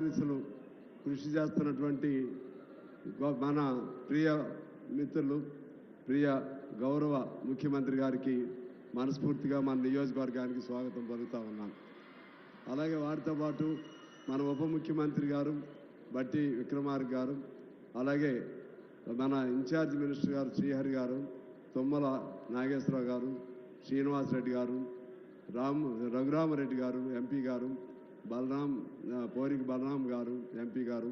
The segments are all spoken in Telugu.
పోలీసులు కృషి చేస్తున్నటువంటి మన ప్రియ మిత్రులు ప్రియ గౌరవ ముఖ్యమంత్రి గారికి మనస్ఫూర్తిగా మన నియోజకవర్గానికి స్వాగతం పలుకుతా ఉన్నాను. అలాగే వారితో పాటు మన ఉప ముఖ్యమంత్రి గారు బట్టి విక్రమార్క గారు, అలాగే మన ఇన్ఛార్జ్ మినిస్టర్ గారు శ్రీహరి గారు, తుమ్మల నాగేశ్వరరావు గారు, శ్రీనివాసరెడ్డి గారు, రఘురామరెడ్డి గారు ఎంపీ గారు, పోరికి బలరాం గారు ఎంపీ గారు,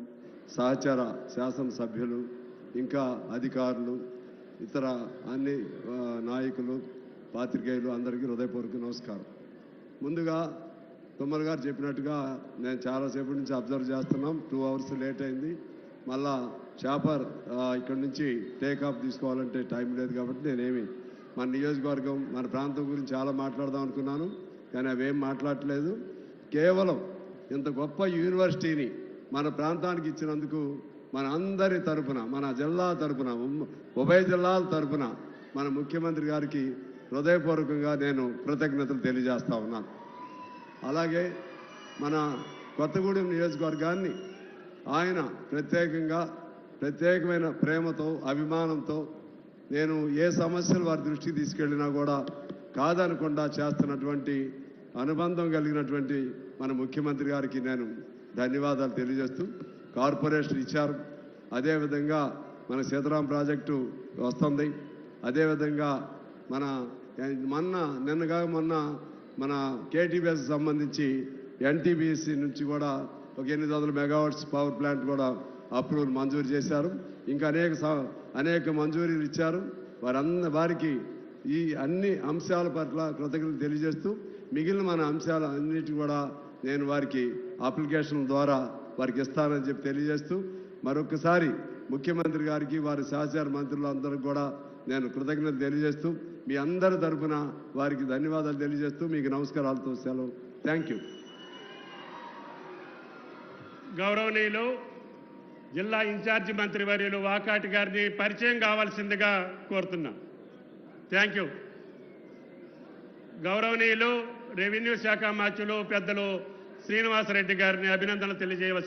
సహచర శాసనసభ్యులు, ఇంకా అధికారులు, ఇతర అన్ని నాయకులు, పాత్రికేయులు అందరికీ హృదయపూర్వక నమస్కారం. ముందుగా తుమ్మల గారు చెప్పినట్టుగా నేను చాలాసేపటి నుంచి అబ్జర్వ్ చేస్తున్నాం. 2 అవర్స్ లేట్ అయింది. మళ్ళా చాపర్ ఇక్కడి నుంచి టేకాఫ్ తీసుకోవాలంటే టైం లేదు కాబట్టి నేనేమి మన నియోజకవర్గం మన ప్రాంతం గురించి చాలా మాట్లాడదాం అనుకున్నాను, కానీ అవేం మాట్లాడలేదు. కేవలం ఇంత గొప్ప యూనివర్సిటీని మన ప్రాంతానికి ఇచ్చినందుకు మన అందరి తరపున, మన జిల్లా తరపున, ఉభయ జిల్లాల తరపున మన ముఖ్యమంత్రి గారికి హృదయపూర్వకంగా నేను కృతజ్ఞతలు తెలియజేస్తా ఉన్నాను. అలాగే మన కొత్తగూడెం నియోజకవర్గాన్ని ఆయన ప్రత్యేకమైన ప్రేమతో, అభిమానంతో నేను ఏ సమస్యలు వారి దృష్టికి తీసుకెళ్ళినా కూడా కాదనకుండా చేస్తున్నటువంటి అనుబంధం కలిగినటువంటి మన ముఖ్యమంత్రి గారికి నేను ధన్యవాదాలు తెలియజేస్తూ, కార్పొరేషన్ ఇచ్చారు. అదేవిధంగా మన సీతారాం ప్రాజెక్టు వస్తుంది. అదేవిధంగా మొన్న మన కేటీబీఎస్ సంబంధించి ఎన్టీపీసీ నుంచి కూడా ఒక 800 మెగావాట్స్ పవర్ ప్లాంట్ కూడా అప్రూవల్ మంజూరు చేశారు. ఇంకా అనేక మంజూరీలు ఇచ్చారు. వారికి ఈ అన్ని అంశాల పట్ల కృతజ్ఞతలు తెలియజేస్తూ, మిగిలిన మన అంశాల అన్నిటి కూడా నేను వారికి అప్లికేషన్ల ద్వారా వారికి ఇస్తానని చెప్పి తెలియజేస్తూ, మరొకసారి ముఖ్యమంత్రి గారికి వారి సహచార మంత్రులందరికీ కూడా నేను కృతజ్ఞతలు తెలియజేస్తూ, మీ అందరి తరఫున వారికి ధన్యవాదాలు తెలియజేస్తూ మీకు నమస్కారాలతో సెలవు. Thank you. గౌరవనీయులు జిల్లా ఇన్ఛార్జి మంత్రివర్యులు వాకాటి గారిని పరిచయం కావాల్సిందిగా కోరుతున్నా. Thank you. గౌరవనీయులు రెవెన్యూ శాఖ మంత్రులు పెద్దలు శ్రీనివాసరెడ్డి గారిని అభినందనలు తెలియజేయవలసి